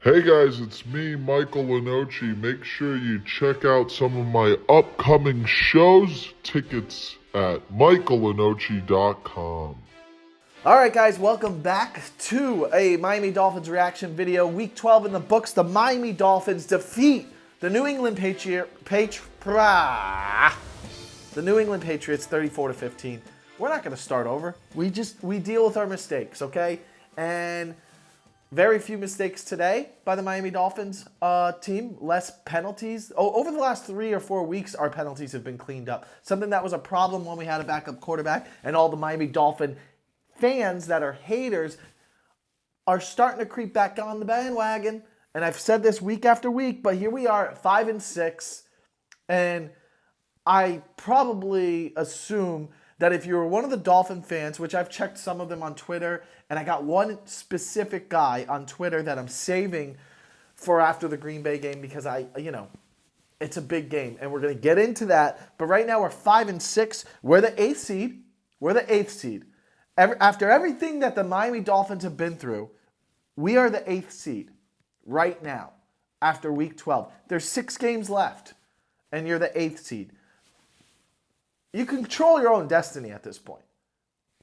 Hey guys, it's me, Michael Lenoci. Make sure you check out some of my upcoming shows. Tickets at michaellenoci.com. All right, guys, welcome back to a Miami Dolphins reaction video. Week 12 in the books. The Miami Dolphins defeat the New England Patriots 34-15. We're not going to start over. We deal with our mistakes, okay? And very few mistakes today by the Miami Dolphins team. Less penalties. Over the last 3 or 4 weeks, our penalties have been cleaned up. Something that was a problem when we had a backup quarterback, and all the Miami Dolphin fans that are haters are starting to creep back on the bandwagon. And I've said this week after week, but here we are at 5-6. And I probably assume that if you're one of the Dolphin fans, which I've checked some of them on Twitter, and I got one specific guy on Twitter that I'm saving for after the Green Bay game because it's a big game, and we're going to get into that. But right now we're 5-6. We're the 8th seed. We're the 8th seed. After everything that the Miami Dolphins have been through, we are the 8th seed right now after week 12. There's 6 games left, and you're the 8th seed. You control your own destiny at this point.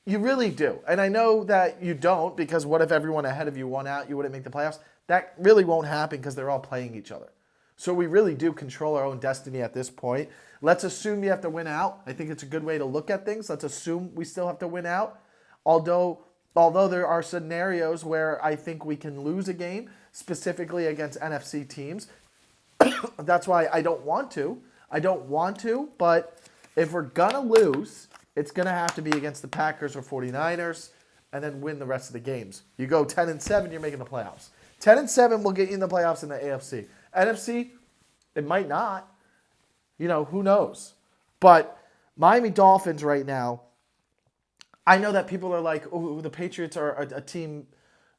You really do. And I know that you don't, because what if everyone ahead of you won out? You wouldn't make the playoffs. That really won't happen because they're all playing each other. So we really do control our own destiny at this point. Let's assume you have to win out. I think it's a good way to look at things. Let's assume we still have to win out. Although there are scenarios where I think we can lose a game, specifically against NFC teams. That's why I don't want to. But if we're going to lose, it's going to have to be against the Packers or 49ers and then win the rest of the games. You go 10-7, you're making the playoffs. 10-7 will get you in the playoffs in the AFC. NFC, it might not. Who knows? But Miami Dolphins right now, I know that people are like, oh, the Patriots are a team.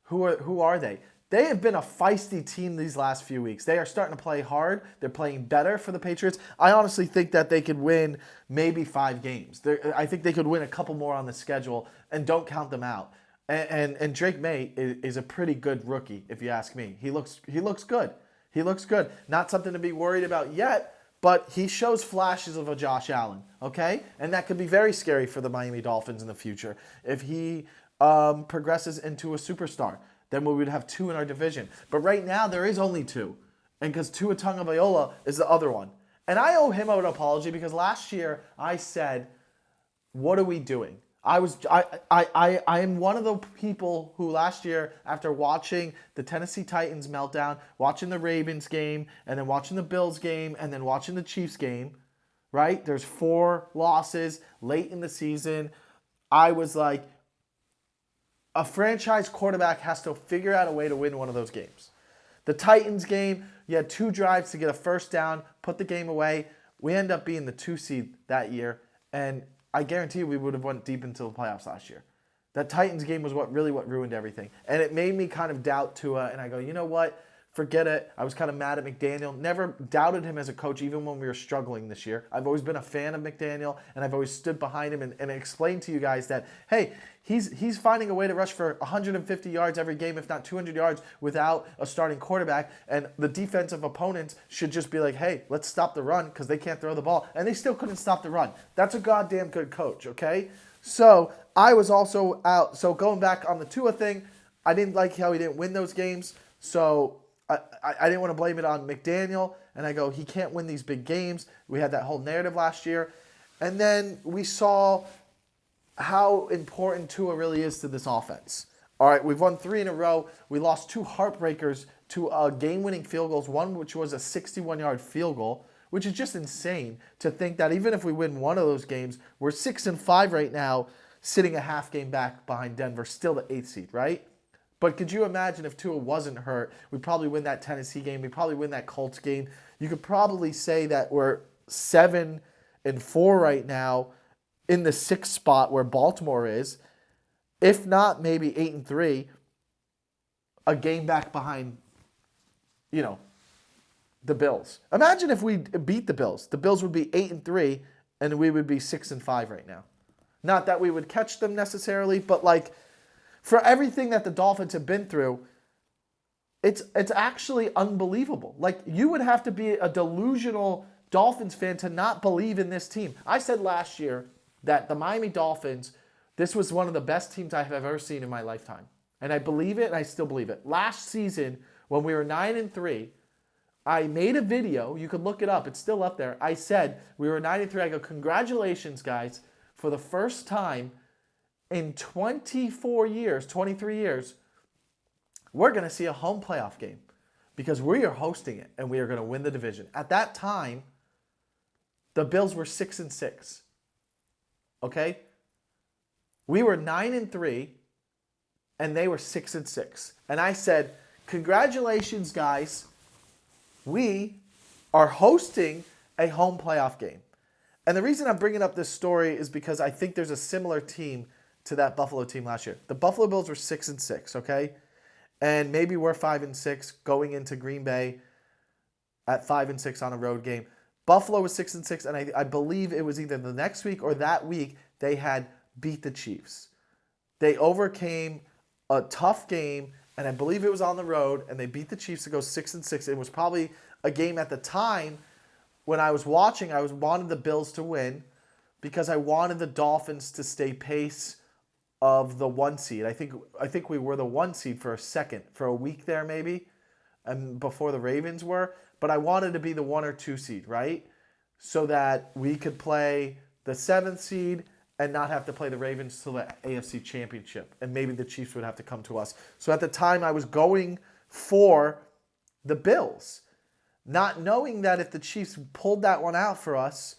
Who are they? They have been a feisty team these last few weeks. They are starting to play hard. They're playing better for the Patriots. I honestly think that they could win maybe 5 games. I think they could win a couple more on the schedule, and don't count them out. And Drake May is a pretty good rookie, if you ask me. He looks good. He looks good. Not something to be worried about yet, but he shows flashes of a Josh Allen, okay? And that could be very scary for the Miami Dolphins in the future if he progresses into a superstar. Then we would have 2 in our division. But right now, there is only 2. And because Tua Tagovailoa is the other one. And I owe him an apology because last year I said, what are we doing? I am one of the people who last year, after watching the Tennessee Titans meltdown, watching the Ravens game, and then watching the Bills game, and then watching the Chiefs game, right? There's 4 losses late in the season. I was like, a franchise quarterback has to figure out a way to win one of those games. The Titans game, you had 2 drives to get a first down, put the game away. We end up being the 2 seed that year, and I guarantee you we would have went deep into the playoffs last year. That Titans game was what ruined everything. And it made me kind of doubt Tua, and I go, you know what? Forget it. I was kind of mad at McDaniel. Never doubted him as a coach, even when we were struggling this year. I've always been a fan of McDaniel, and I've always stood behind him and explained to you guys that, hey, he's finding a way to rush for 150 yards every game, if not 200 yards, without a starting quarterback. And the defensive opponents should just be like, hey, let's stop the run because they can't throw the ball. And they still couldn't stop the run. That's a goddamn good coach, okay? So I was also out. So going back on the Tua thing, I didn't like how he didn't win those games. So I didn't want to blame it on McDaniel, and I go, he can't win these big games. We had that whole narrative last year. And then we saw how important Tua really is to this offense. All right, we've won 3 in a row. We lost 2 heartbreakers to game-winning field goals, one which was a 61-yard field goal, which is just insane to think that even if we win one of those games, we're 6-5 right now, sitting a half game back behind Denver, still the 8th seed, right? But could you imagine if Tua wasn't hurt? We'd probably win that Tennessee game. We'd probably win that Colts game. You could probably say that we're 7-4 right now in the 6th spot where Baltimore is. If not, maybe 8-3, a game back behind, the Bills. Imagine if we beat the Bills. The Bills would be 8-3, and we would be 6-5 right now. Not that we would catch them necessarily, but for everything that the Dolphins have been through, It's actually unbelievable. Like, you would have to be a delusional Dolphins fan to not believe in this team. I said last year that the Miami Dolphins, this was one of the best teams I have ever seen in my lifetime. And I believe it, and I still believe it. Last season, when we were 9-3, I made a video. You can look it up. It's still up there. I said we were 9-3. I go, congratulations, guys. For the first time in 24 years, 23 years, we're going to see a home playoff game because we are hosting it and we are going to win the division. At that time, the Bills were 6-6. Okay? We were 9-3 and they were 6-6. And I said, congratulations, guys. We are hosting a home playoff game. And the reason I'm bringing up this story is because I think there's a similar team to that Buffalo team last year. The Buffalo Bills were 6-6, okay? And maybe we're 5-6 going into Green Bay at 5-6 on a road game. Buffalo was 6-6, and I believe it was either the next week or that week they had beat the Chiefs. They overcame a tough game, and I believe it was on the road, and they beat the Chiefs to go 6-6. It was probably a game at the time when I was watching, I wanted the Bills to win because I wanted the Dolphins to stay pace of the 1 seed. I think we were the 1 seed for a week there maybe, and before the Ravens were. But I wanted to be the 1 or 2 seed, right? So that we could play the 7th seed and not have to play the Ravens till the AFC Championship. And maybe the Chiefs would have to come to us. So at the time, I was going for the Bills, not knowing that if the Chiefs pulled that one out for us,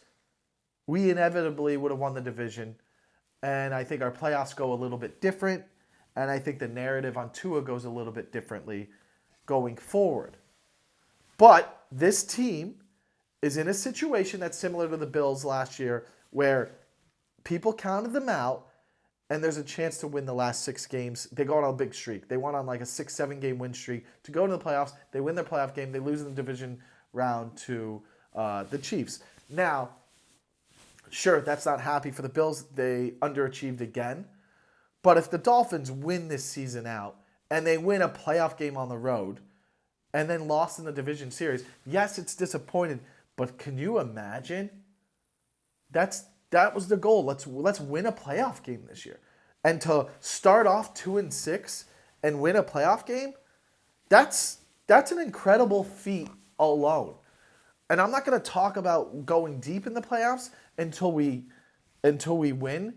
we inevitably would have won the division. And I think our playoffs go a little bit different. And I think the narrative on Tua goes a little bit differently going forward. But this team is in a situation that's similar to the Bills last year where people counted them out and there's a chance to win the last 6 games. They go on a big streak. They went on like a 6-7 game win streak to go into the playoffs. They win their playoff game. They lose in the division round to the Chiefs. Now, sure, that's not happy for the Bills. They underachieved again. But if the Dolphins win this season out and they win a playoff game on the road and then lost in the division series, yes, it's disappointing. But can you imagine? That was the goal. Let's win a playoff game this year. And to start off 2-6 and win a playoff game, that's an incredible feat alone. And I'm not going to talk about going deep in the playoffs until we win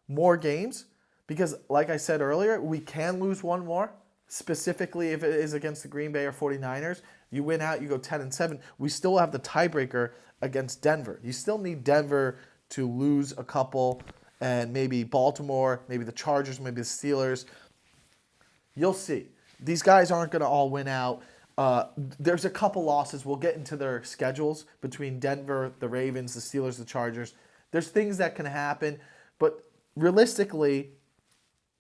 more games. Because like I said earlier, we can lose one more. Specifically if it is against the Green Bay or 49ers. You win out, you go 10-7. We still have the tiebreaker against Denver. You still need Denver to lose a couple, and maybe Baltimore, maybe the Chargers, maybe the Steelers. You'll see. These guys aren't going to all win out. There's a couple losses. We'll get into their schedules between Denver, the Ravens, the Steelers, the Chargers. There's things that can happen, but realistically,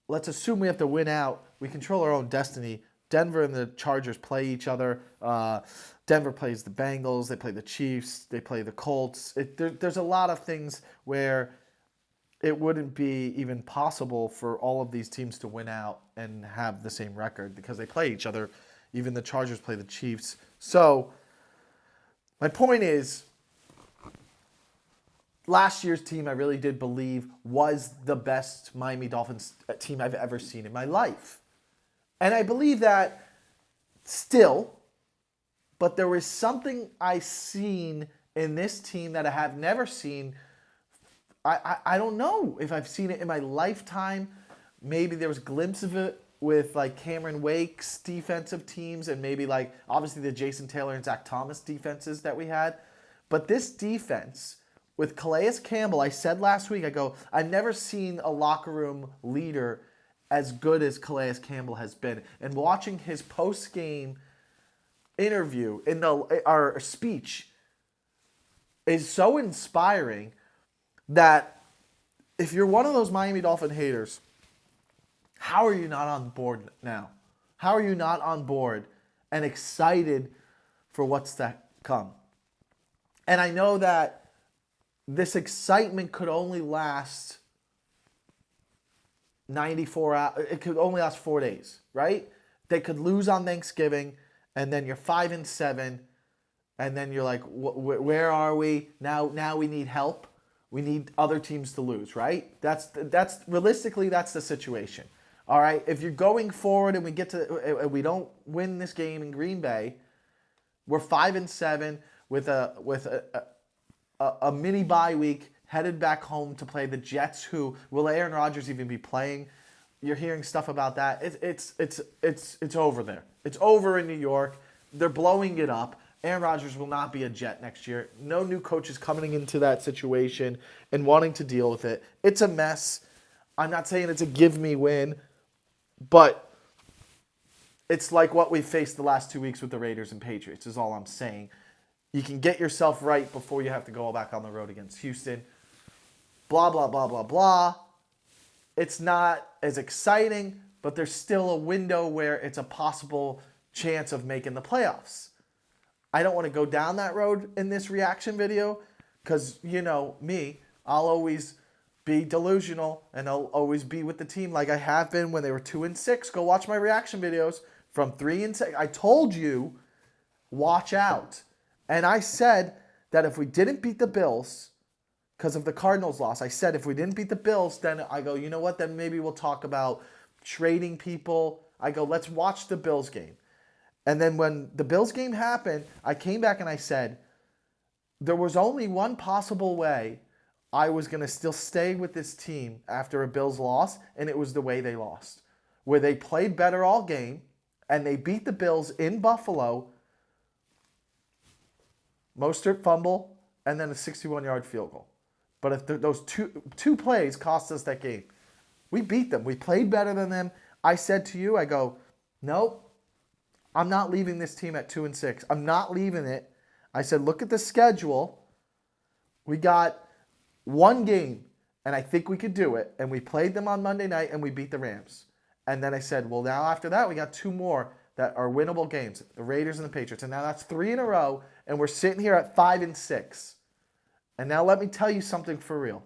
let's assume we have to win out. We control our own destiny. Denver and the Chargers play each other. Denver plays the Bengals. They play the Chiefs. They play the Colts. There's a lot of things where it wouldn't be even possible for all of these teams to win out and have the same record because they play each other. Even the Chargers play the Chiefs. So my point is, last year's team I really did believe was the best Miami Dolphins team I've ever seen in my life. And I believe that still, but there was something I seen in this team that I have never seen. I don't know if I've seen it in my lifetime. Maybe there was a glimpse of it with like Cameron Wake's defensive teams and maybe like obviously the Jason Taylor and Zach Thomas defenses that we had. But this defense with Calais Campbell, I said last week, I go, I've never seen a locker room leader as good as Calais Campbell has been. And watching his post-game interview in our speech is so inspiring that if you're one of those Miami Dolphin haters, how are you not on board now? How are you not on board and excited for what's to come? And I know that this excitement could only last 94 hours. It could only last 4 days, right? They could lose on Thanksgiving. and then you're 5-7, and then you're like, where are we now? Now we need help. We need other teams to lose, right? That's realistically that's the situation. All right, if you're going forward and we don't win this game in Green Bay, we're 5-7 with a mini bye week, headed back home to play the Jets. Who will Aaron Rodgers even be playing? You're hearing stuff about that. It's over there. It's over in New York. They're blowing it up. Aaron Rodgers will not be a Jet next year. No new coaches coming into that situation and wanting to deal with it. It's a mess. I'm not saying it's a give me win, but it's like what we faced the last 2 weeks with the Raiders and Patriots is all I'm saying. You can get yourself right before you have to go back on the road against Houston. Blah, blah, blah, blah, blah. It's not as exciting, but there's still a window where it's a possible chance of making the playoffs. I don't want to go down that road in this reaction video because, you know, me, I'll always be delusional and I'll always be with the team like I have been when they were 2-6. Go watch my reaction videos from 3-6. I told you, watch out. And I said that if we didn't beat the Bills because of the Cardinals loss, I said if we didn't beat the Bills, then I go, you know what, then maybe we'll talk about trading people. I go, let's watch the Bills game. And then when the Bills game happened, I came back and I said, there was only one possible way I was going to still stay with this team after a Bills loss, and it was the way they lost. Where they played better all game, and they beat the Bills in Buffalo, Mostert fumble, and then a 61-yard field goal. But if those two plays cost us that game, we beat them. We played better than them. I said to you, I go, nope. I'm not leaving this team at 2-6. I'm not leaving it. I said, look at the schedule. We got one game, and I think we could do it. And we played them on Monday night, and we beat the Rams. And then I said, well, now after that, we got two more that are winnable games, the Raiders and the Patriots. And now that's 3 in a row, and we're sitting here at 5-6. And now let me tell you something for real.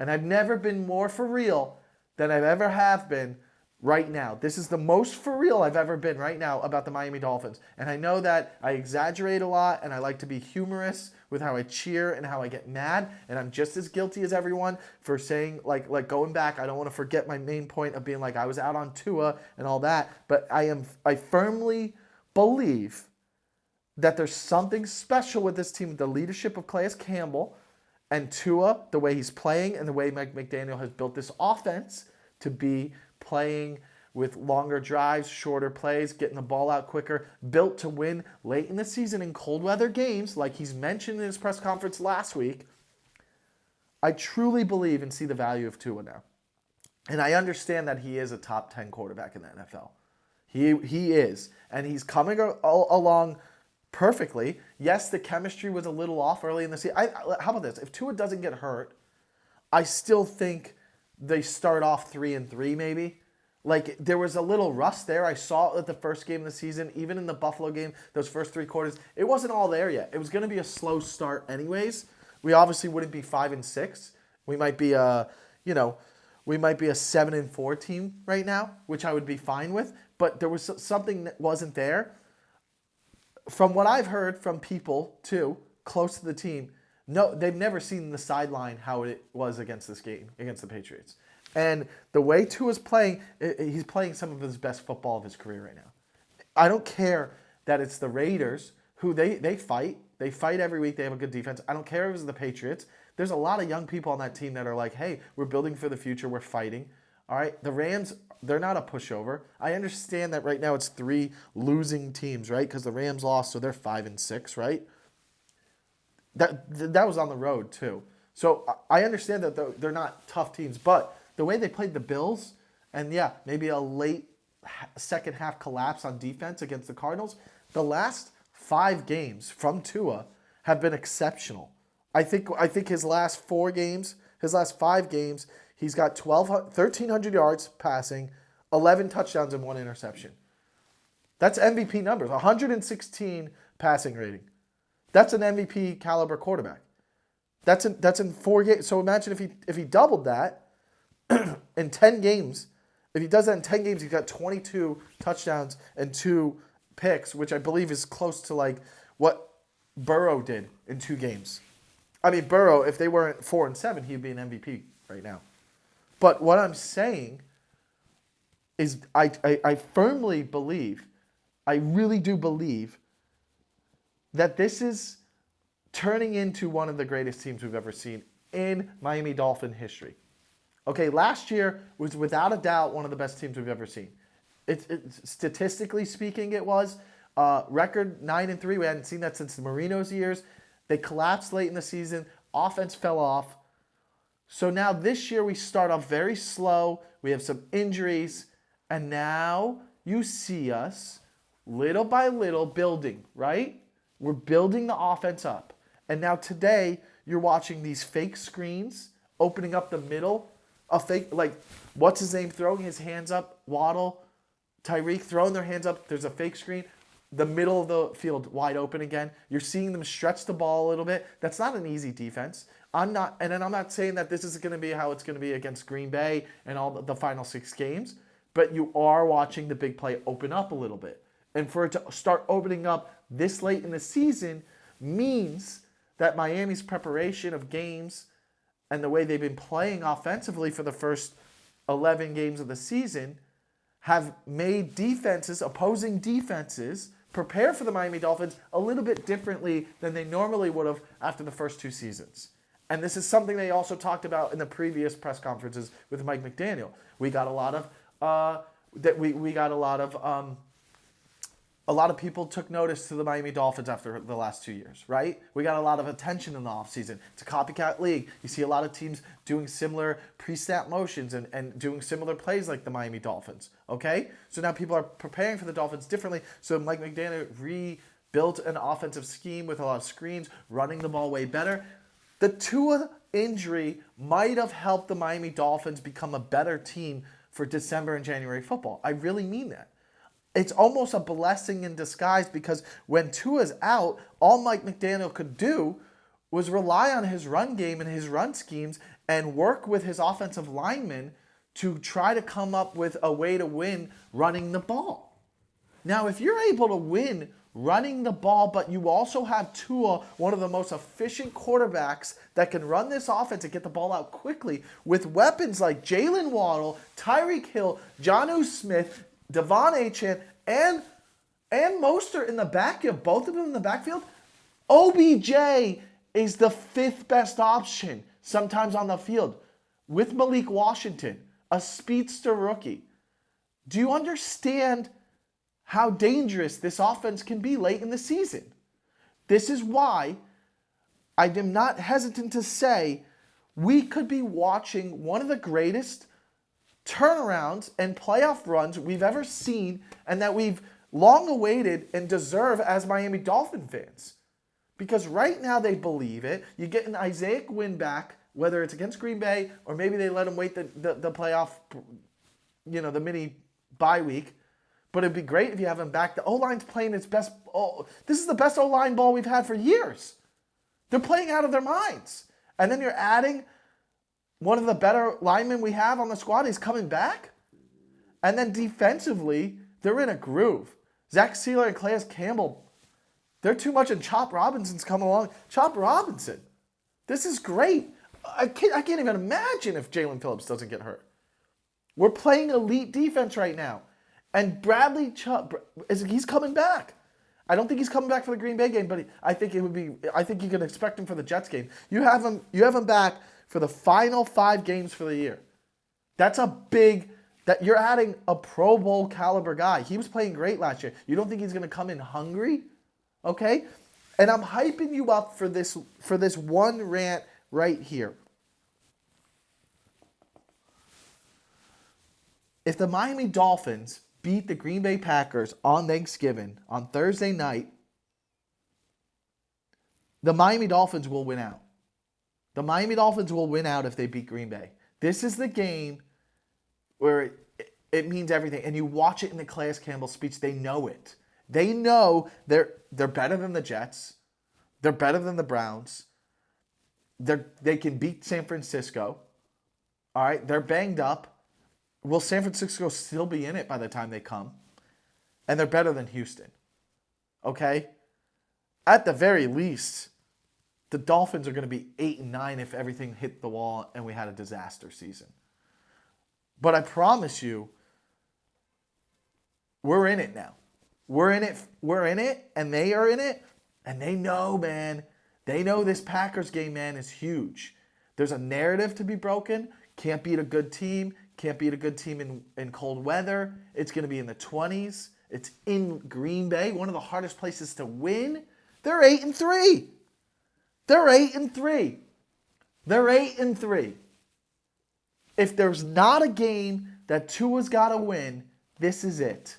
And I've never been more for real than I've ever have been right now. This is the most for real I've ever been right now about the Miami Dolphins. And I know that I exaggerate a lot and I like to be humorous with how I cheer and how I get mad. And I'm just as guilty as everyone for saying, like going back, I don't want to forget my main point of being like I was out on Tua and all that. But I firmly believe that there's something special with this team, the leadership of Calais Campbell and Tua, the way he's playing and the way Mike McDaniel has built this offense to be playing with longer drives, shorter plays, getting the ball out quicker, built to win late in the season in cold weather games, like he's mentioned in his press conference last week. I truly believe and see the value of Tua now. And I understand that he is a top 10 quarterback in the NFL. He is. And he's coming along perfectly. Yes, the chemistry was a little off early in the season. How about this? If Tua doesn't get hurt, I still think they start off 3-3 maybe. Like, there was a little rust there. I saw it at the first game of the season, even in the Buffalo game, those first 3 quarters. It wasn't all there yet. It was going to be a slow start anyways. We obviously wouldn't be 5-6. We might be a 7-4 team right now, which I would be fine with. But there was something that wasn't there. From what I've heard from people, too, close to the team, no, they've never seen the sideline how it was against this game, against the Patriots. And the way Tua's playing, he's playing some of his best football of his career right now. I don't care that it's the Raiders, who they fight. They fight every week. They have a good defense. I don't care if it's the Patriots. There's a lot of young people on that team that are like, hey, we're building for the future. We're fighting. All right? The Rams, they're not a pushover. I understand that right now it's 3 losing teams, right? Because the Rams lost, so they're 5-6, right? That was on the road, too. So I understand that they're not tough teams, but the way they played the Bills, and yeah, maybe a late second half collapse on defense against the Cardinals, the last 5 games from Tua have been exceptional. I think his last 5 games, he's got 1,300 yards passing, 11 touchdowns and 1 interception. That's MVP numbers, 116 passing rating. That's an MVP caliber quarterback. That's in 4 games. So imagine if he doubled that in 10 games. If he does that in 10 games, he's got 22 touchdowns and 2 picks, which I believe is close to like what Burrow did in 2 games. I mean, Burrow, if they weren't 4-7, he'd be an MVP right now. But what I'm saying is I firmly believe, I really do believe that this is turning into one of the greatest teams we've ever seen in Miami Dolphin history. Okay, last year was without a doubt one of the best teams we've ever seen. Statistically speaking, it was. Record 9-3. We hadn't seen that since the Marino's years. They collapsed late in the season. Offense fell off. So now this year we start off very slow. We have some injuries. And now you see us little by little building, right? We're building the offense up. And now today you're watching these fake screens opening up the middle. A fake, like, what's his name throwing his hands up? Waddle, Tyreek throwing their hands up. There's a fake screen. The middle of the field wide open again. You're seeing them stretch the ball a little bit. That's not an easy defense. I'm not saying that this is going to be how it's going to be against Green Bay and all the final 6 games, but you are watching the big play open up a little bit. And for it to start opening up this late in the season means that Miami's preparation of games and the way they've been playing offensively for the first 11 games of the season have made defenses, opposing defenses, prepare for the Miami Dolphins a little bit differently than they normally would have after the first 2 seasons. And this is something they also talked about in the previous press conferences with Mike McDaniel. We got a lot of people took notice to the Miami Dolphins after the last 2 years, right? We got a lot of attention in the offseason. It's a copycat league. You see a lot of teams doing similar pre-snap motions and doing similar plays like the Miami Dolphins, okay? So now people are preparing for the Dolphins differently. So Mike McDaniel rebuilt an offensive scheme with a lot of screens, running the ball way better. The Tua injury might have helped the Miami Dolphins become a better team for December and January football. I really mean that. It's almost a blessing in disguise because when Tua's out, all Mike McDaniel could do was rely on his run game and his run schemes and work with his offensive linemen to try to come up with a way to win running the ball. Now, if you're able to win running the ball, but you also have Tua, one of the most efficient quarterbacks that can run this offense and get the ball out quickly with weapons like Jalen Waddle, Tyreek Hill, Jonnu Smith, Devon Achane, and Mostert in the backfield, both of them in the backfield, OBJ is the 5th best option sometimes on the field with Malik Washington, a speedster rookie. Do you understand how dangerous this offense can be late in the season? This is why I am not hesitant to say we could be watching one of the greatest turnarounds and playoff runs we've ever seen and that we've long awaited and deserve as Miami Dolphin fans. Because right now they believe it. You get an Isaiah Gwynn back, whether it's against Green Bay or maybe they let him wait the playoff, the mini bye week. But it'd be great if you have him back. The O-line's playing its best. This is the best O-line ball we've had for years. They're playing out of their minds. And then you're adding one of the better linemen we have on the squad. He's coming back. And then defensively, they're in a groove. Zach Sealer and Calais Campbell, they're too much, and Chop Robinson's coming along. Chop Robinson, this is great. I can't even imagine if Jalen Phillips doesn't get hurt. We're playing elite defense right now. And Bradley Chubb, he's coming back. I don't think he's coming back for the Green Bay game, but I think you can expect him for the Jets game. You have him back for the final 5 games for the year. That's that you're adding a Pro Bowl caliber guy. He was playing great last year. You don't think he's going to come in hungry? Okay? And I'm hyping you up for this one rant right here. If the Miami Dolphins beat the Green Bay Packers on Thanksgiving on Thursday night, the Miami Dolphins will win out. The Miami Dolphins will win out if they beat Green Bay. This is the game where it means everything. And you watch it in the Calais Campbell speech. They know it. They know they're better than the Jets. They're better than the Browns. They can beat San Francisco. All right, they're banged up. Will San Francisco still be in it by the time they come? And they're better than Houston. Okay? At the very least, the Dolphins are going to be 8-9 if everything hit the wall and we had a disaster season. But I promise you, we're in it now. We're in it, and they are in it, and they know, man. They know this Packers game, man, is huge. There's a narrative to be broken. Can't beat a good team. Can't beat a good team in cold weather. It's going to be in the 20s. It's in Green Bay, one of the hardest places to win. They're 8-3. They're 8-3. They're 8-3. If there's not a game that Tua's got to win, this is it.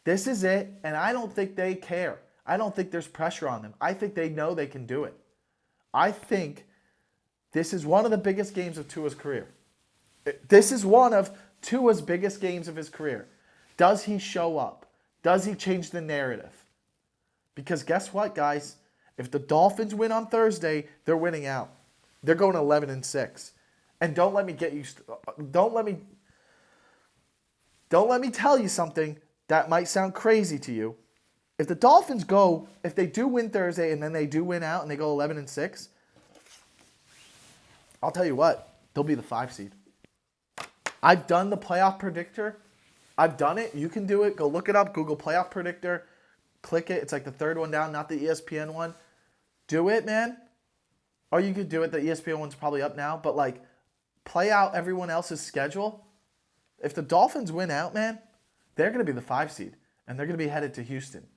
This is it, and I don't think they care. I don't think there's pressure on them. I think they know they can do it. I think this is one of the biggest games of Tua's career. This is one of Tua's biggest games of his career. Does he show up? Does he change the narrative? Because guess what, guys? If the Dolphins win on Thursday, they're winning out. They're going 11-6. And don't let me tell you something that might sound crazy to you. If the Dolphins if they do win Thursday and then they do win out and they go 11-6, I'll tell you what, they'll be the 5 seed. I've done the playoff predictor. I've done it. You can do it. Go look it up. Google playoff predictor. Click it. It's like the third one down, not the ESPN one. Do it, man. Or you could do it. The ESPN one's probably up now. But, like, play out everyone else's schedule. If the Dolphins win out, man, they're going to be the 5 seed. And they're going to be headed to Houston,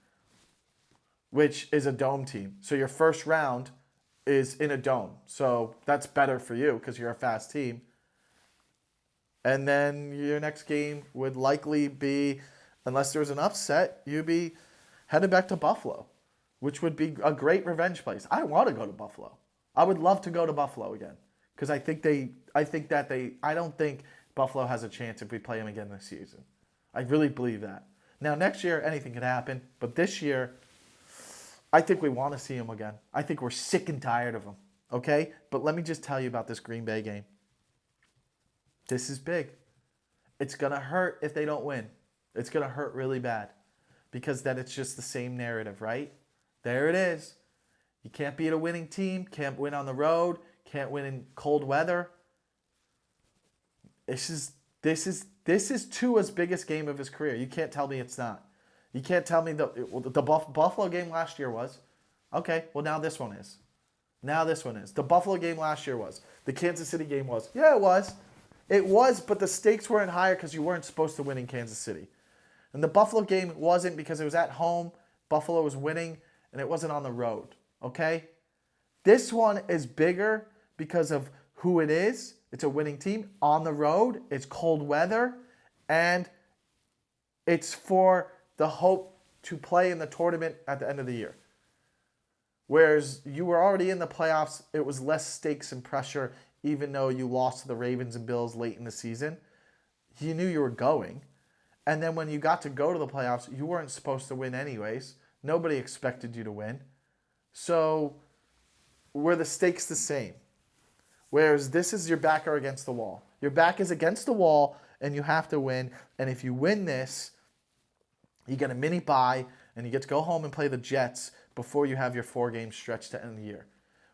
which is a dome team. So your first round is in a dome. So that's better for you because you're a fast team. And then your next game would likely be, unless there's an upset, you'd be headed back to Buffalo, which would be a great revenge place. I want to go to Buffalo. I would love to go to Buffalo again because I don't think Buffalo has a chance if we play them again this season. I really believe that. Now, next year, anything could happen. But this year, I think we want to see them again. I think we're sick and tired of them. Okay? But let me just tell you about this Green Bay game. This is big. It's going to hurt if they don't win. It's going to hurt really bad. Because then it's just the same narrative, right? There it is. You can't beat a winning team. Can't win on the road. Can't win in cold weather. This is Tua's biggest game of his career. You can't tell me it's not. You can't tell me the Buffalo game last year was. Okay, well now this one is. Now this one is. The Buffalo game last year was. The Kansas City game was. Yeah, it was. It was, but the stakes weren't higher because you weren't supposed to win in Kansas City. And the Buffalo game wasn't because it was at home. Buffalo was winning, and it wasn't on the road. Okay? This one is bigger because of who it is. It's a winning team on the road. It's cold weather. And it's for the hope to play in the tournament at the end of the year. Whereas you were already in the playoffs, it was less stakes and pressure, even though you lost to the Ravens and Bills late in the season. You knew you were going. And then when you got to go to the playoffs, you weren't supposed to win anyways. Nobody expected you to win. So were the stakes the same? Whereas this is your back are against the wall. Your back is against the wall, and you have to win. And if you win this, you get a mini bye, and you get to go home and play the Jets before you have your 4-game stretch to end the year,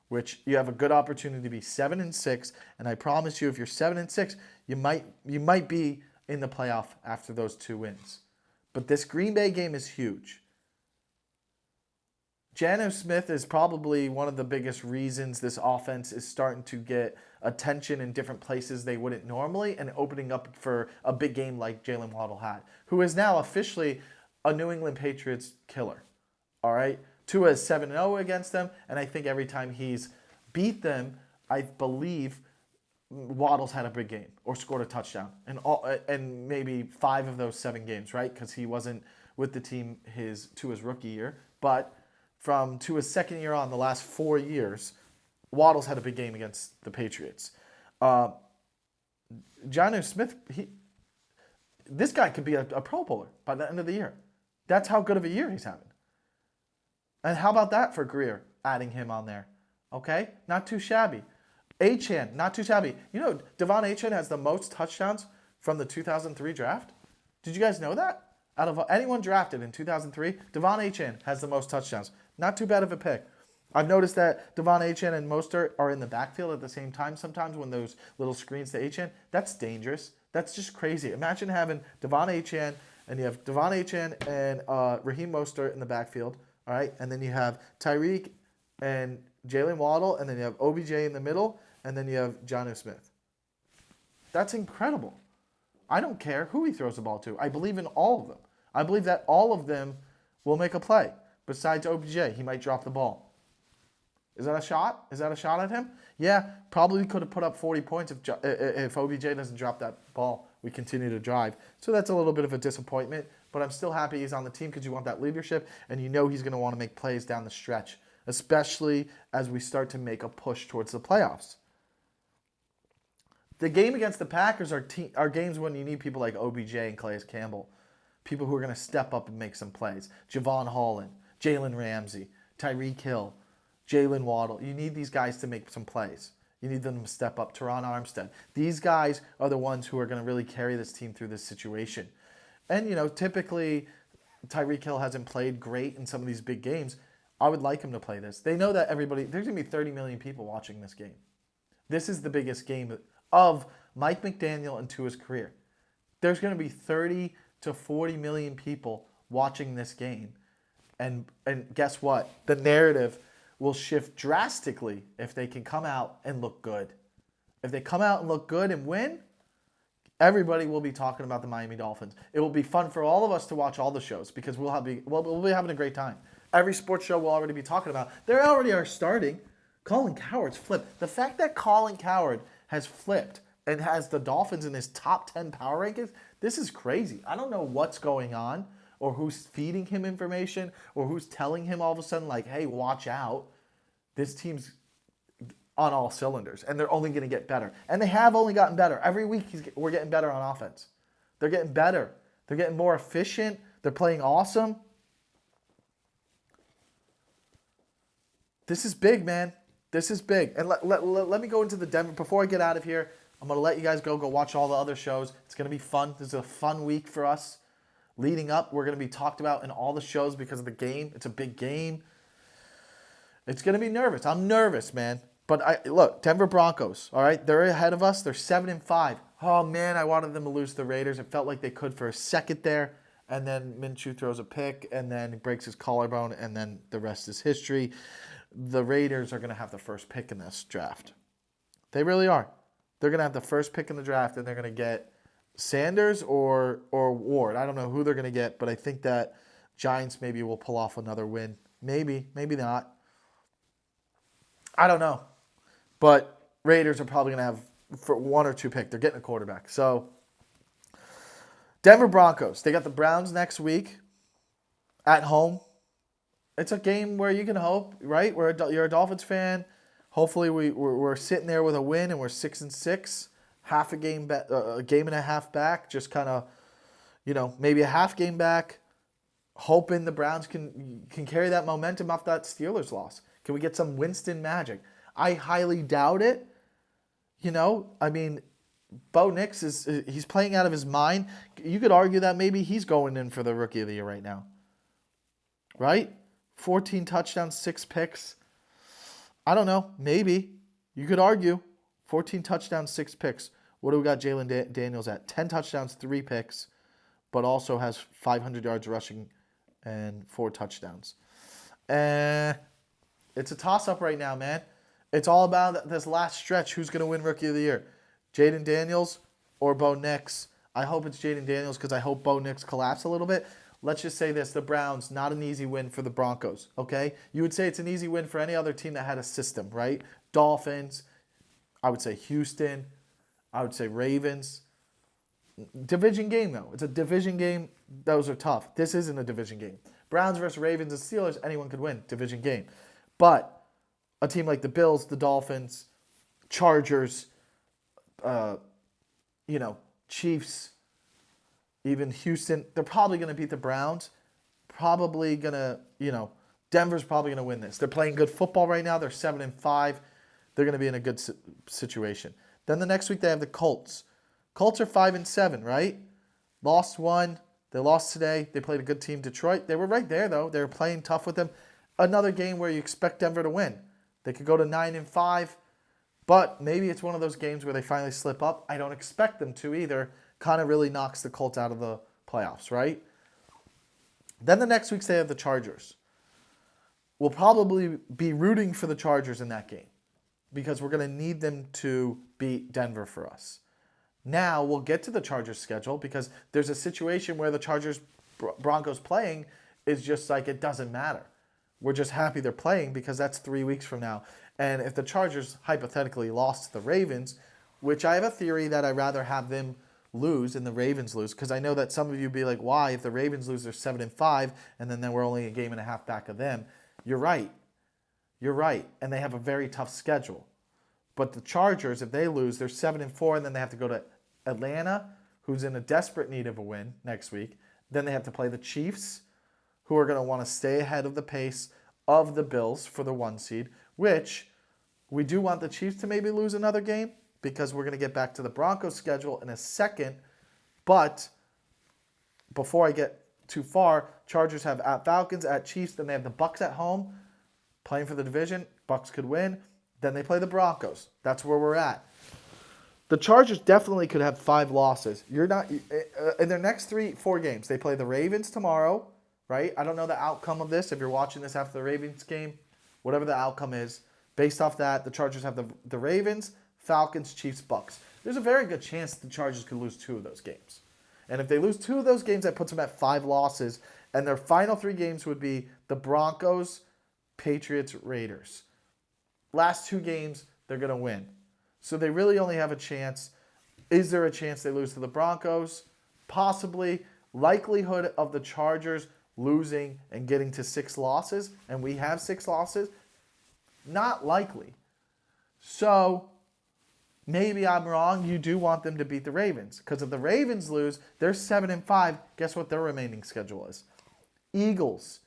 which you have a good opportunity to be 7-6. And I promise you, if you're 7-6, you might be in the playoff after those 2 wins. But this Green Bay game is huge. Geno Smith is probably one of the biggest reasons this offense is starting to get attention in different places they wouldn't normally and opening up for a big game like Jalen Waddle had, who is now officially a New England Patriots killer. All right? Tua is 7-0 against them, and I think every time he's beat them, I believe Waddle's had a big game or scored a touchdown. And maybe 5 of those 7 games, right? Because he wasn't with the team Tua's rookie year. But from Tua's second year on, the last 4 years, Waddle's had a big game against the Patriots. Jonnu Smith, this guy could be a Pro Bowler by the end of the year. That's how good of a year he's having. And how about that for Greer, adding him on there? Okay? Not too shabby. Achane, not too shabby. You know, Devon Achane has the most touchdowns from the 2003 draft. Did you guys know that? Out of anyone drafted in 2003, Devon Achane has the most touchdowns. Not too bad of a pick. I've noticed that Devon Achane and Mostert are in the backfield at the same time sometimes when those little screens to Achane. That's dangerous. That's just crazy. Imagine having Devon Achane, and you have Devon Achane and Raheem Mostert in the backfield, all right? And then you have Tyreek and Jalen Waddle, and then you have OBJ in the middle, and then you have Jonnu Smith. That's incredible. I don't care who he throws the ball to. I believe in all of them. I believe that all of them will make a play. Besides OBJ, he might drop the ball. Is that a shot? Is that a shot at him? Yeah, probably could have put up 40 points if OBJ doesn't drop that ball. We continue to drive. So that's a little bit of a disappointment, but I'm still happy he's on the team because you want that leadership, and you know he's going to want to make plays down the stretch, especially as we start to make a push towards the playoffs. The game against the Packers are games when you need people like OBJ and Calais Campbell, people who are going to step up and make some plays. Javon Holland, Jalen Ramsey, Tyreek Hill, Jalen Waddle. You need these guys to make some plays. You need them to step up. Teron Armstead. These guys are the ones who are going to really carry this team through this situation. And, typically Tyreek Hill hasn't played great in some of these big games. I would like him to play this. They know that there's going to be 30 million people watching this game. This is the biggest game of Mike McDaniel and Tua's career. There's going to be 30 to 40 million people watching this game. And guess what? The narrative will shift drastically if they can come out and look good. If they come out and look good and win, everybody will be talking about the Miami Dolphins. It will be fun for all of us to watch all the shows because we'll be having a great time. Every sports show we'll already be talking about. They already are starting. Colin Cowherd's flipped. The fact that Colin Cowherd has flipped and has the Dolphins in his top 10 power rankings, this is crazy. I don't know what's going on or who's feeding him information or who's telling him all of a sudden like, hey, watch out. This team's on all cylinders, and they're only going to get better. And they have only gotten better. Every week we're getting better on offense. They're getting better. They're getting more efficient. They're playing awesome. This is big, man. This is big. And let me go into the Denver. Before I get out of here, I'm going to let you guys go watch all the other shows. It's going to be fun. This is a fun week for us. Leading up, we're going to be talked about in all the shows because of the game. It's a big game. It's going to be nervous. I'm nervous, man. But look, Denver Broncos, all right? They're ahead of us. They're 7-5. Oh, man, I wanted them to lose to the Raiders. It felt like they could for a second there. And then Minshew throws a pick, and then he breaks his collarbone, and then the rest is history. The Raiders are going to have the first pick in this draft. They really are. They're going to have the first pick in the draft, and they're going to get Sanders or Ward. I don't know who they're going to get, but I think that Giants maybe will pull off another win. Maybe not. I don't know. But Raiders are probably going to have for one or two pick. They're getting a quarterback. So, Denver Broncos. They got the Browns next week at home. It's a game where you can hope, right? You're a Dolphins fan. Hopefully we're sitting there with a win and we're 6-6. Half a game and a half back. Just kind of, maybe a half game back. Hoping the Browns can carry that momentum off that Steelers loss. Can we get some Winston magic? I highly doubt it. Bo Nix he's playing out of his mind. You could argue that maybe he's going in for the Rookie of the Year right now. Right? 14 touchdowns, 6 picks. I don't know. Maybe. You could argue. 14 touchdowns, 6 picks. What do we got Jalen Daniels at? 10 touchdowns, 3 picks, but also has 500 yards rushing and 4 touchdowns. It's a toss-up right now, man. It's all about this last stretch. Who's going to win Rookie of the Year? Jaden Daniels or Bo Nix? I hope it's Jaden Daniels because I hope Bo Nix collapse a little bit. Let's just say this. The Browns, not an easy win for the Broncos, okay? You would say it's an easy win for any other team that had a system, right? Dolphins. I would say Houston. I would say Ravens. Division game, though. It's a division game. Those are tough. This isn't a division game. Browns versus Ravens and Steelers, anyone could win. Division game. But a team like the Bills, the Dolphins, Chargers, Chiefs, even Houston, they're probably going to beat the Browns. Probably going to, Denver's probably going to win this. They're playing good football right now. They're 7-5. They're going to be in a good situation. Then the next week they have the Colts. Colts are 5-7, right? Lost one. They lost today. They played a good team, Detroit. They were right there, though. They were playing tough with them. Another game where you expect Denver to win. They could go to 9-5, but maybe it's one of those games where they finally slip up. I don't expect them to either. Kind of really knocks the Colts out of the playoffs, right? Then the next week they have the Chargers. We'll probably be rooting for the Chargers in that game because we're going to need them to beat Denver for us. Now we'll get to the Chargers schedule because there's a situation where the Chargers Broncos playing is just like it doesn't matter. We're just happy they're playing because that's 3 weeks from now. And if the Chargers hypothetically lost to the Ravens, which I have a theory that I'd rather have them lose and the Ravens lose, because I know that some of you be like, why? If the Ravens lose, they're 7-5, and then we're only a game and a half back of them. You're right. You're right. And they have a very tough schedule. But the Chargers, if they lose, they're 7-4, and then they have to go to Atlanta, who's in a desperate need of a win next week. Then they have to play the Chiefs, who are going to want to stay ahead of the pace of the Bills for the 1 seed, which we do want the Chiefs to maybe lose another game because we're going to get back to the Broncos schedule in a second. But before I get too far, Chargers have at Falcons, at Chiefs, then they have the Bucs at home playing for the division. Bucs could win. Then they play the Broncos. That's where we're at. The Chargers definitely could have 5 losses. You're not in their next 4 games. They play the Ravens tomorrow, right? I don't know the outcome of this. If you're watching this after the Ravens game, whatever the outcome is, based off that, the Chargers have the Ravens, Falcons, Chiefs, Bucs. There's a very good chance the Chargers could lose 2 of those games. And if they lose 2 of those games, that puts them at 5 losses. And their final 3 games would be the Broncos, Patriots, Raiders. Last 2 games, they're going to win. So they really only have a chance. Is there a chance they lose to the Broncos? Possibly. Likelihood of the Chargers losing and getting to 6 losses, and we have 6 losses, not likely. So maybe I'm wrong. You do want them to beat the Ravens. Because if the Ravens lose, they're 7-5. Guess what their remaining schedule is? Eagles.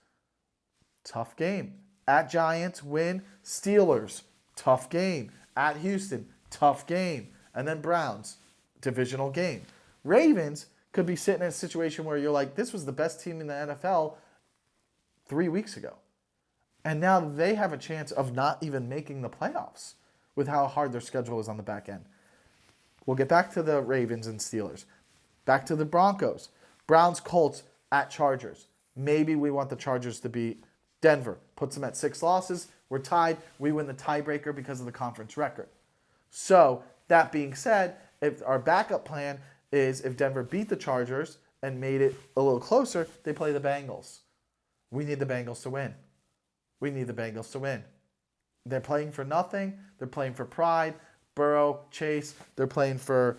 Tough game. At Giants, win. Steelers. Tough game. At Houston. Tough game. And then Browns. Divisional game. Ravens could be sitting in a situation where you're like, this was the best team in the NFL 3 weeks ago. And now they have a chance of not even making the playoffs with how hard their schedule is on the back end. We'll get back to the Ravens and Steelers. Back to the Broncos. Browns, Colts, at Chargers. Maybe we want the Chargers to beat Denver. Puts them at 6 losses. We're tied. We win the tiebreaker because of the conference record. So, that being said, if our backup plan is if Denver beat the Chargers and made it a little closer, they play the Bengals. We need the Bengals to win. We need the Bengals to win. They're playing for nothing. They're playing for pride. Burrow, Chase, they're playing for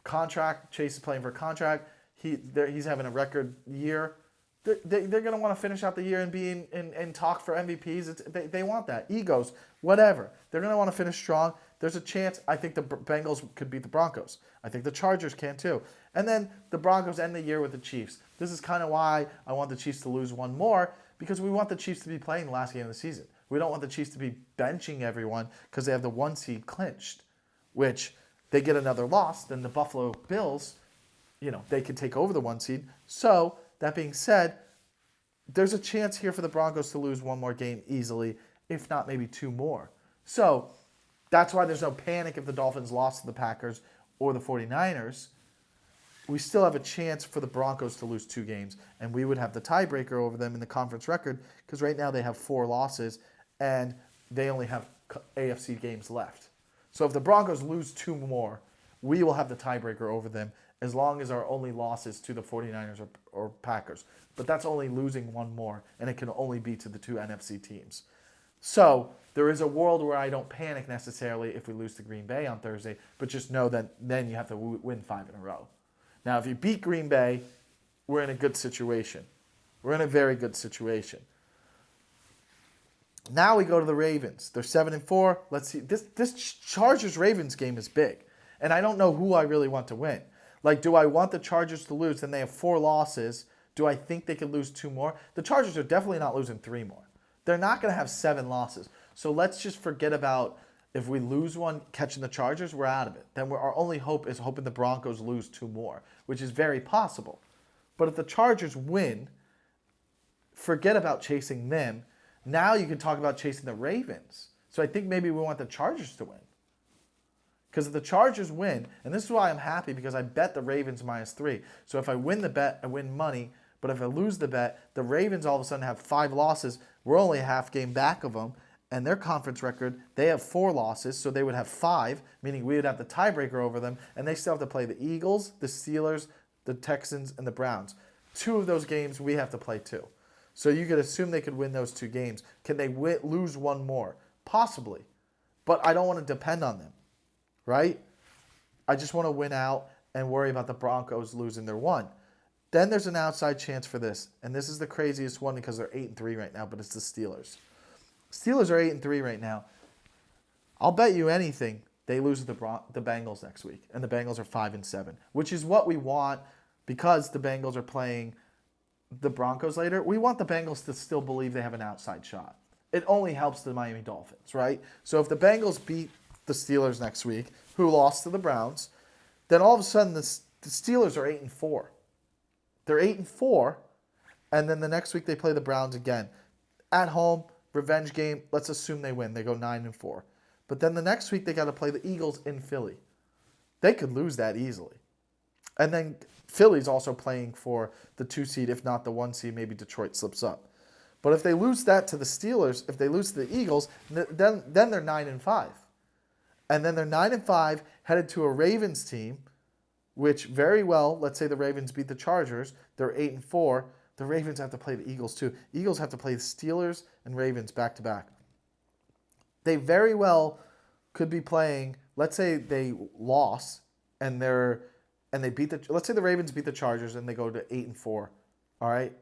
contract. Chase is playing for contract. He's having a record year. They're going to want to finish out the year and be in talk for MVPs. They want that. Egos, whatever. They're going to want to finish strong. There's a chance I think the Bengals could beat the Broncos. I think the Chargers can too. And then the Broncos end the year with the Chiefs. This is kind of why I want the Chiefs to lose one more, because we want the Chiefs to be playing the last game of the season. We don't want the Chiefs to be benching everyone because they have the 1 seed clinched, which they get another loss, then the Buffalo Bills, they could take over the 1 seed. So, that being said, there's a chance here for the Broncos to lose one more game easily, if not maybe 2 more. So, that's why there's no panic if the Dolphins lost to the Packers or the 49ers. We still have a chance for the Broncos to lose 2 games, and we would have the tiebreaker over them in the conference record because right now they have 4 losses, and they only have AFC games left. So if the Broncos lose 2 more, we will have the tiebreaker over them as long as our only loss is to the 49ers or Packers. But that's only losing 1 more, and it can only be to the 2 NFC teams. So there is a world where I don't panic necessarily if we lose to Green Bay on Thursday, but just know that then you have to win 5 in a row. Now, if you beat Green Bay, we're in a good situation. We're in a very good situation. Now we go to the Ravens. They're 7-4. Let's see. This Chargers-Ravens game is big, and I don't know who I really want to win. Like, do I want the Chargers to lose? Then they have 4 losses. Do I think they could lose 2 more? The Chargers are definitely not losing 3 more. They're not going to have 7 losses. So let's just forget about if we lose one catching the Chargers, we're out of it. Then our only hope is hoping the Broncos lose 2 more, which is very possible. But if the Chargers win, forget about chasing them. Now you can talk about chasing the Ravens. So I think maybe we want the Chargers to win. Because if the Chargers win, and this is why I'm happy, because I bet the Ravens -3. So if I win the bet, I win money. But if I lose the bet, the Ravens all of a sudden have 5 losses. We're only a half game back of them. And their conference record, they have 4 losses. So they would have 5, meaning we would have the tiebreaker over them. And they still have to play the Eagles, the Steelers, the Texans, and the Browns. 2 of those games we have to play too. So you could assume they could win those 2 games. Can they lose one more? Possibly. But I don't want to depend on them. Right? I just want to win out and worry about the Broncos losing their one. Then there's an outside chance for this. And this is the craziest one because they're 8-3 right now, but it's the Steelers. Steelers are 8-3 right now. I'll bet you anything they lose the Bengals next week. And the Bengals are 5-7, which is what we want because the Bengals are playing the Broncos later. We want the Bengals to still believe they have an outside shot. It only helps the Miami Dolphins, right? So if the Bengals beat the Steelers next week, who lost to the Browns, then all of a sudden the Steelers are 8-4. They're 8-4, and then the next week they play the Browns again. At home, revenge game, let's assume they win. They go 9-4. But then the next week they got to play the Eagles in Philly. They could lose that easily. And then Philly's also playing for the 2 seed, if not the 1 seed, maybe Detroit slips up. But if they lose that to the Steelers, if they lose to the Eagles, then they're 9-5. And then they're 9-5, headed to a Ravens team, which very well, let's say the Ravens beat the Chargers, they're 8-4. The Ravens have to play the Eagles too. Eagles have to play the Steelers and Ravens back to back. They very well could be playing, let's say they lost and they beat let's say the Ravens beat the Chargers and they go to 8-4. All right?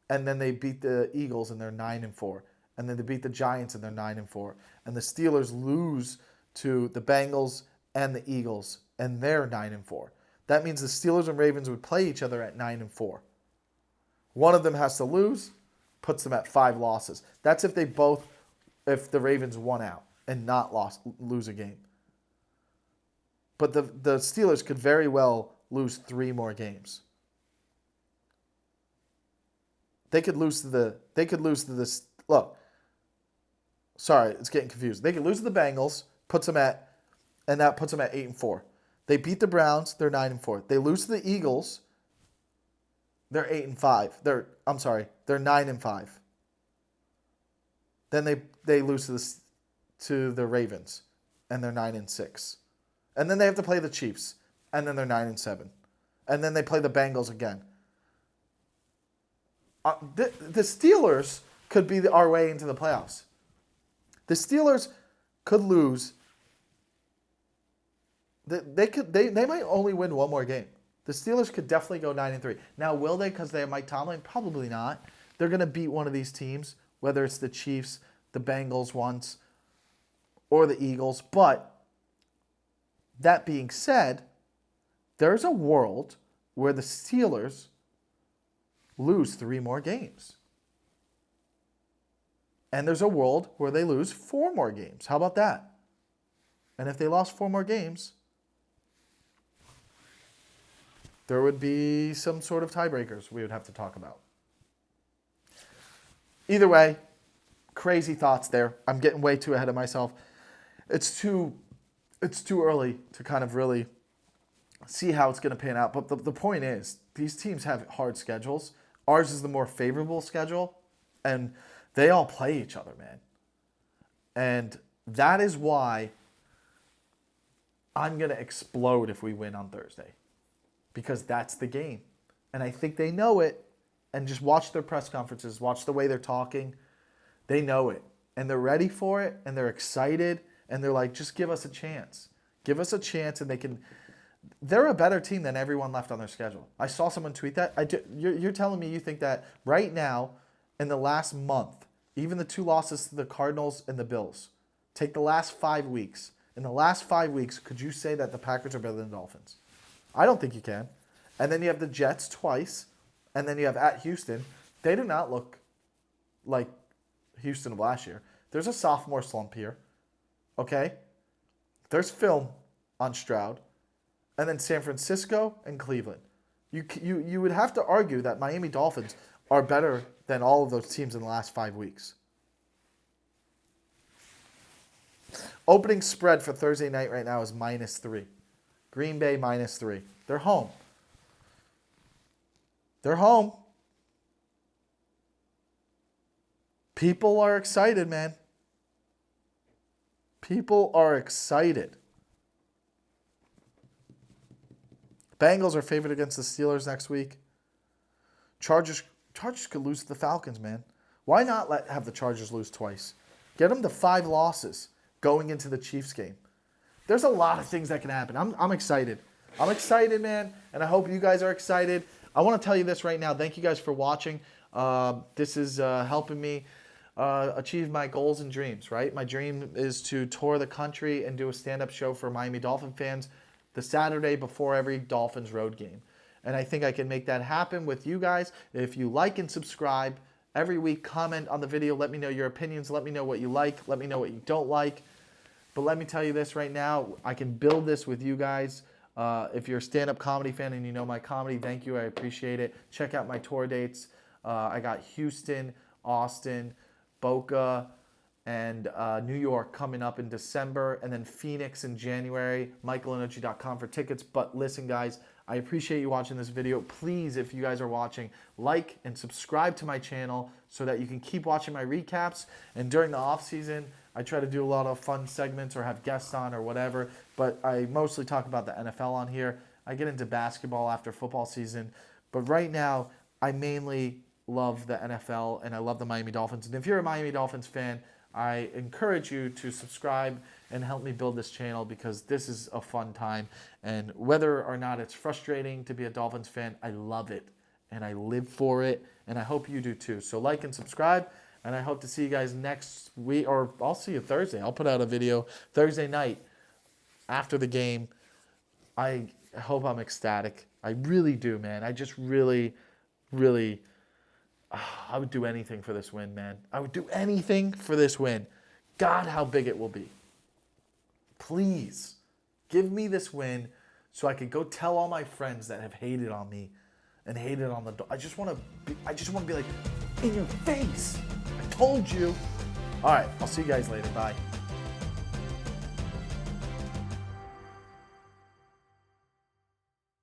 And then they beat the Eagles and they're 9-4. And then they beat the Giants and they're 9-4. And the Steelers lose to the Bengals and the Eagles, and they're 9-4. That means the Steelers and Ravens would play each other at 9-4. One of them has to lose, puts them at 5 losses. That's if the Ravens won out and not lose a game. But the Steelers could very well lose 3 more games. They could lose to the look. Sorry, it's getting confused. They could lose to the Bengals. That puts them at 8-4. They beat the Browns, they're 9-4. They lose to the Eagles, they're 8-5. They're 9-5. Then they lose to the Ravens, and they're 9-6. And then they have to play the Chiefs, and then they're 9-7. And then they play the Bengals again. The Steelers could be our way into the playoffs. The Steelers could lose. They might only win 1 more game. The Steelers could definitely go 9-3. Now, will they because they have Mike Tomlin? Probably not. They're going to beat one of these teams, whether it's the Chiefs, the Bengals once, or the Eagles. But that being said, there's a world where the Steelers lose 3 more games. And there's a world where they lose 4 more games. How about that? And if they lost 4 more games, there would be some sort of tiebreakers we would have to talk about. Either way, crazy thoughts there. I'm getting way too ahead of myself. It's too early to kind of really see how it's going to pan out. But the point is, these teams have hard schedules. Ours is the more favorable schedule, and they all play each other, man. And that is why I'm going to explode if we win on Thursday. Because that's the game. And I think they know it. And just watch their press conferences. Watch the way they're talking. They know it. And they're ready for it. And they're excited. And they're like, just give us a chance. Give us a chance and they can... They're a better team than everyone left on their schedule. I saw someone tweet that. You're telling me you think that right now, in the last month, even the 2 losses to the Cardinals and the Bills, take the last 5 weeks. In the last 5 weeks, could you say that the Packers are better than the Dolphins? I don't think you can. And then you have the Jets twice. And then you have at Houston. They do not look like Houston of last year. There's a sophomore slump here. Okay? There's film on Stroud. And then San Francisco and Cleveland. You would have to argue that Miami Dolphins are better than all of those teams in the last 5 weeks. Opening spread for Thursday night right now is -3. Green Bay -3. They're home. They're home. People are excited, man. People are excited. Bengals are favored against the Steelers next week. Chargers could lose to the Falcons, man. Why not have the Chargers lose twice? Get them to 5 losses going into the Chiefs game. There's a lot of things that can happen. I'm excited. I'm excited, man, and I hope you guys are excited. I want to tell you this right now. Thank you guys for watching. This is helping me achieve my goals and dreams, right? My dream is to tour the country and do a stand-up show for Miami Dolphin fans the Saturday before every Dolphins road game. And I think I can make that happen with you guys. If you like and subscribe every week, comment on the video. Let me know your opinions. Let me know what you like. Let me know what you don't like. But let me tell you this right now. I can build this with you guys. If you're a stand-up comedy fan and you know my comedy, thank you. I appreciate it. Check out my tour dates. I got Houston, Austin, Boca, and New York coming up in December, and then Phoenix in January. MichaelLenoci.com for tickets. But listen, guys, I appreciate you watching this video. Please, if you guys are watching, like and subscribe to my channel so that you can keep watching my recaps. And during the off season, I try to do a lot of fun segments or have guests on or whatever, but I mostly talk about the NFL on here. I get into basketball after football season, but right now I mainly love the NFL and I love the Miami Dolphins. And if you're a Miami Dolphins fan, I encourage you to subscribe and help me build this channel because this is a fun time. And whether or not it's frustrating to be a Dolphins fan, I love it and I live for it, and I hope you do too. So like and subscribe. And I hope to see you guys next week, or I'll see you Thursday. I'll put out a video Thursday night after the game. I hope I'm ecstatic. I really do, man. I just really, I would do anything for this win, man. I would do anything for this win. God, how big it will be. Please, give me this win so I could go tell all my friends that have hated on me and hated on the... I just want to be like, in your face. Told you. All right, I'll see you guys later. Bye.